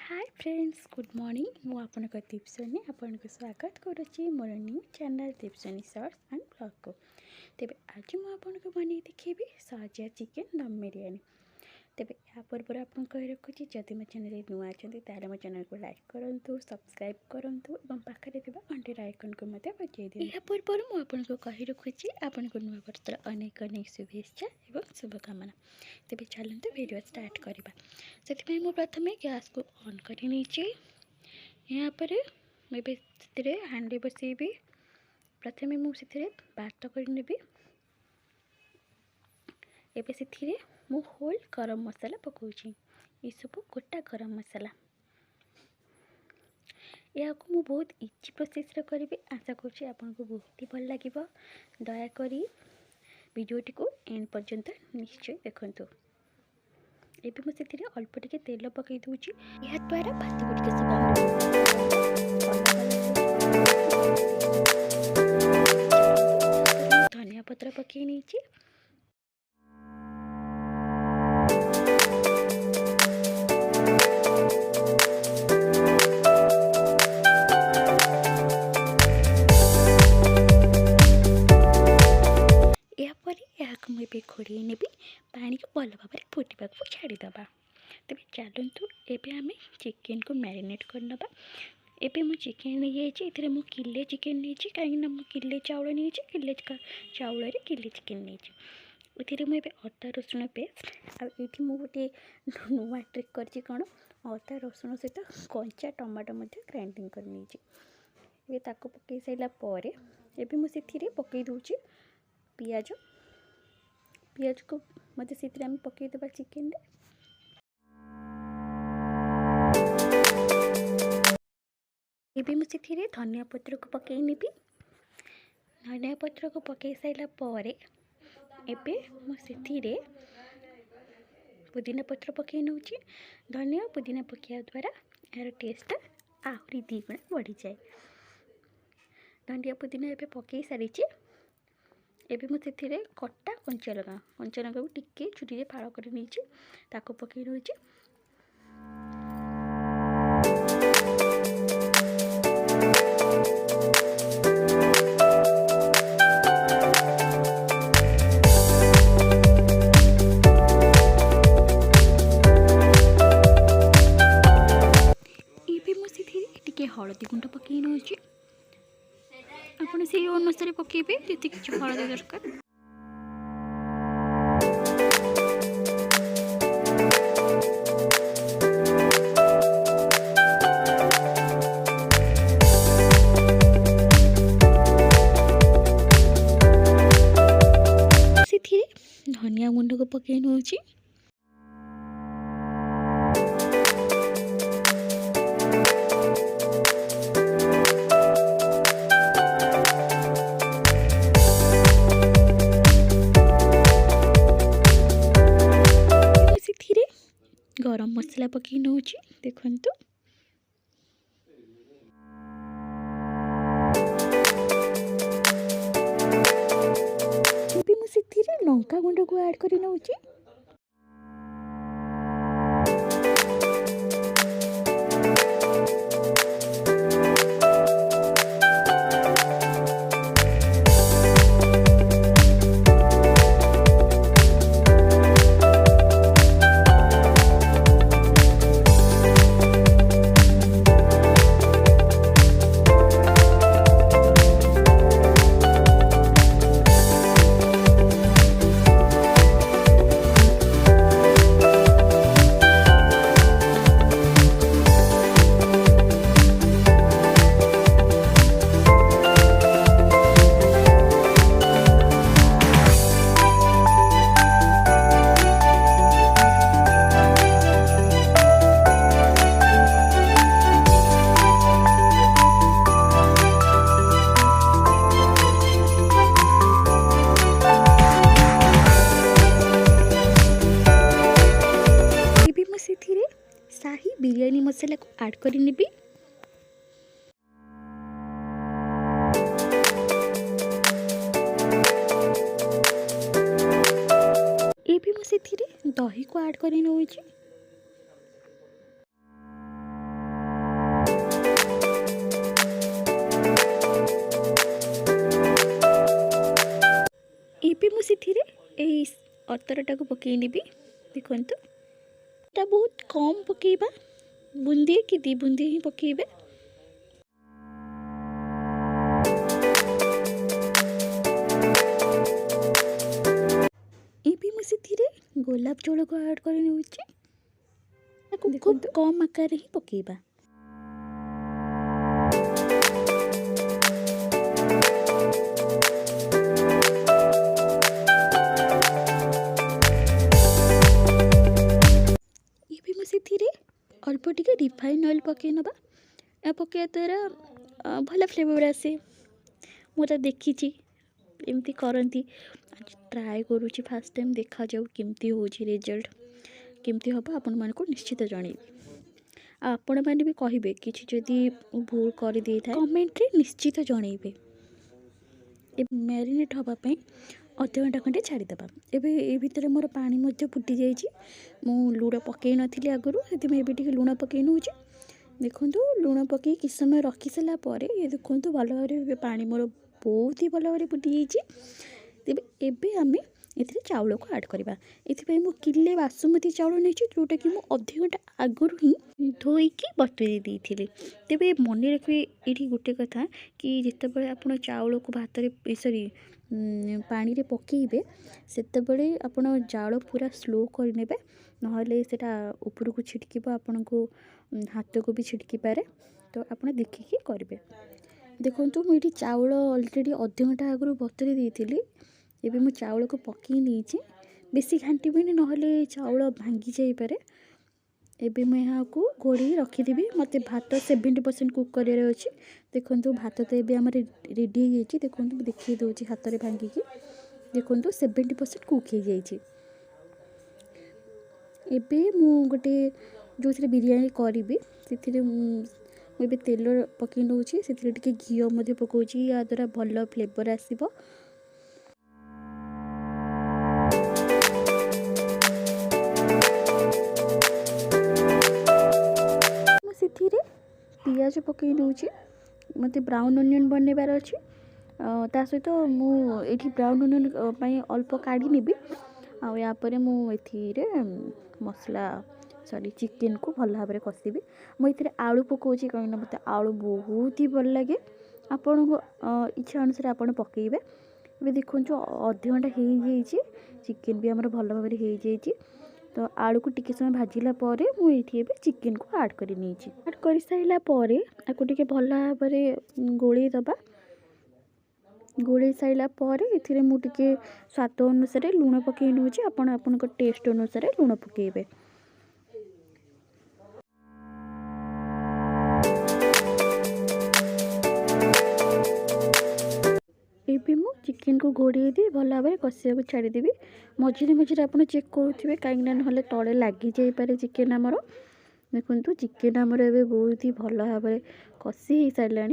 Hi friends good morning मु आपनक दीपसनी आपनको स्वागत करुच्ची मोर new channel Dipsani shorts and blog को। तेबे आज मु आपनको बनै देखिबी सहजिया चिकन दम बिरयानी। तेबे या पूर्व आपन कहि रखुची जदि मो चैनल नुआ अछंती ताले मो चैनल को लाइक करंतु सब्सक्राइब करंतु एवं पाखरे थिबा घंटी आइकन को मते बजाइ दियौ। या पूर्व मु आपनको कहि रखुची आपनको नुआ वर्षर अनेक अनेक शुभेच्छा एवं शुभकामना। तेबे चलंतु वीडियो स्टार्ट करबा। सेति मु प्रथमे गैस को ऑन करि नीचे। यहाँ पर मैं बेरे हांडी बसैबी। प्रथमे मु सेतिरे भात करि नेबी। एबे सेतिरे मु होल गरम मसाला पकाउछि। ई सब गोटा गरम मसाला या को मु बहुत इजी प्रोसेस रे करबी। आशा करछि आपनको बहुत ही भल लागिबो। दया करी वीडियोटी को एंड पर्यंत निश्चय देखंतु। एबे मु सेतिरे अल्प टिके तेल पकई दूछि। या द्वारा भात गुटिके सब धनिया पत्र पकई नीछि। मुझे घोड़े नेबी पानी को भल भाव में फुटा को छाड़ीदबा। तेज चलतु एवं आम चिकेन को मैरिनेट करनबा। एबे मु चिकेन नहीं जाइए मु किले चिकेन नहीं कहीं मु किले चाउल नहीं किले चाउल किले चिकेन नहीं मुझे अदा रसुण पेस्ट आठी मु गोटे नुआ ट्रिक कर कौन अदा रसुण सहित कंचा टमाटो ग्राइंडिंग कर नहीं पकई सारापर एबे मुझे पकई दूची पियाज। पियाज को मत से पकईदबा चिकेन रे। एबे मुझे धनिया पत्र को पकई नेबी। धनिया पत्र को पकई सारापर एबे मुझे पुदीना पत्र पकई नौची। धनिया पुदीना पकड़ा द्वारा यार टेस्ट आहरी 2 गुण बढ़ी जाए। धनिया पुदीना एबे पकई सारी एबे मुझे कटा कंचा लगा को टिके छुरी फाड़ कर पकई नौची। हलदी गुंड पकई नौची। आपन से अनुसार पकेबे जति किछ हलदी दरकार। धनिया गुंड को पकई नौची। गरम मसला पकई नौची देखंतु। एबे मु सेथिरे लंका गुंड को ऐड करि नौची। शाही बिरयानी मसाला को ऐड कर नेबी। एबे मु सेथिरे दही को ऐड कर नौची। मुझे अतरटा को पकईनी देखु एटा बहुत कम पकेबा बुंदी कि दी बुंदी ही पकेबे। ये मुझे गोलाप जल को ऐड कर खूब कम आकार ही पकेबा। अल्प टिके रिफाइन ऑयल पकई नबा या पकड़ा द्वारा भल फ्लेवर आसे मुझे देखी एमती करती आज ट्राए करुँची फास्ट टाइम देखा जाऊ केमती हो रिजल्ट केमती हम आपण मान को निश्चित जनइबी आपण मैंने भी कहे कि भूल कर दे था कमेंट रे निश्चित जनइबे। मैरिनेट हाँपाई अध घंटा खंडे छाड़ीदे एबे ए भितर मोर पानी मध्य फुटी जाइए मु लुण पकई नी आगुरी से लुण पकई नौ देखु लुण पकई कि समय रखी सारापर ये देखु भल भाव पानी मोर बहुत ही भल भाव फुटी जाइए। तेज एबे आम ए चाउल को ऐड करवा ये किले बासुमती चाउल नहीं जोटा कि मुझे घंटा आगुरी ही धोईकी बतुरी देती। तेरे मन रखिए ये गोटे कथा कि जितेबाला आप चाउल को भात सरी पानी रे पकेबे सेतेबेले आपण जाल पूरा स्लो करने नहले सेटा ऊपर को छिटक आपण को हाथ को भी छिटकी पारे तो आप देखिकी करेंगे। देखो मुझे चाउल अलरेडी अध घंटा आगुरी बतुरी देती एबे मु चाउल को पकई नहीं बेसी घांटीबी नहले चाउल भांगी जापे। एबे मैं यहाँ को घोड़ी रखीदेवी मत भात 70% कुक कर अच्छे देखो भात तो ये आम रेडी हो देखो देखी दूसरी हाथ में भांगिकी देखो 70% कुक हो जाए। एबे मु गोटे जो बिरयानी करी से तेल पकई नौची से घी पकाउची या द्वारा भल फ्लेवर आसब। पियाज पकई नौची मत ब्राउन अनियन बनवार अच्छी ता सहित मुझे ब्राउन अनियन अल्प काढ़ी नेबी आपर मुझे मसला सॉरी चिकेन को भल भाव में कषिबी मुझे आलू पकाउची कहीं मत आलू बहुत ही भल लगे आपण इच्छा अनुसार आप पकईबे। ये देखो अध घंटा हो चिकेन भी आमर भल भाव में हो तो आलू को टिके समय भाजिला परे मुझे चिकेन को ऐड कर ऐड कर सारा आपको टिके भल भाव में गोली दबा गोली सारा ये मुझे स्वाद अनुसार लुण पकई नौची आपण टेस्ट अनुसार लुण पकईबे। एबे मु चिकेन को घोड़े दी भल भाव में कषिया छाड़देवी मझे मझे आप चेक करुवे कहीं ना तले लगी जापे चिकेन आमर देखु चिकेन आमर ए बहुत ही भल भाव में कषि हो सारा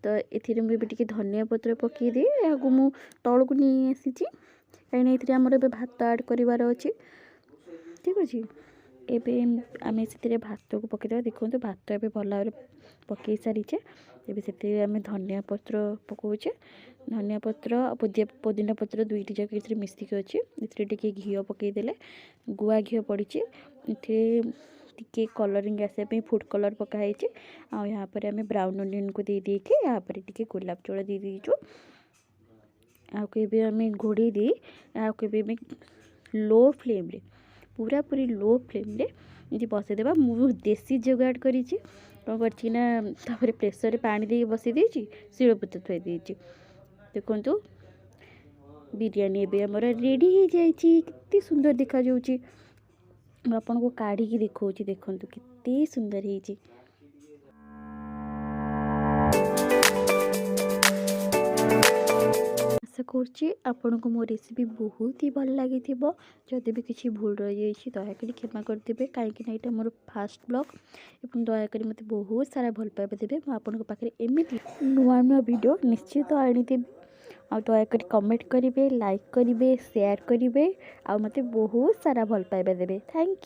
तो ये मुझे धनिया पत्र पकईदे या मु तल को नहीं आसी कहीं आमर ए भात ऐड करार अच्छे ठीक अच्छे। एवं आम से भात को पकईदा देखो भात ए भल भाव में पकई सारीचे तेज से आम धनिया पत्र पकाउचे धनिया पत्र पुदीना पत्र दुईटी जाक ये मिसिक अच्छे ये घी पकईदे गुआ घी पड़ी टे कलरिंग आसापी फूड कलर पकाई आ यहाँ पर आम ब्राउन अनियन को दे देके यहाँ पर टे गोलाप जल दे दीचु आम घोड़े दे आम लो फ्लेम रे पूरा पूरी लो फ्लेम रे ये बसईदेवा मु देसी जुगाड़ करी कौन कर प्रेसर पानी दे बसई देती शिलपत्र थोड़ी देती देखु बिरयानी ए आमर रेडी हो जाए सुंदर देखा आपन को काढ़ी देखा देखु के सुंदर है। आशा करुँच मो रेसिपी बहुत ही भल लगी जदि भी किसी भूल रही जाइए दयाकोरी क्षमा करदे कहीं यहाँ मोर फास्ट ब्लॉग और दयाकोरी मत बहुत सारा भल पाइबा देवे मुझे एमती नुआ नुआ वीडियो निश्चित आनीदेवी आ दयाकोरी कमेंट करेंगे लाइक करेंगे शेयर करेंगे आ मत बहुत सारा भल पाइबा देवे। Thank you.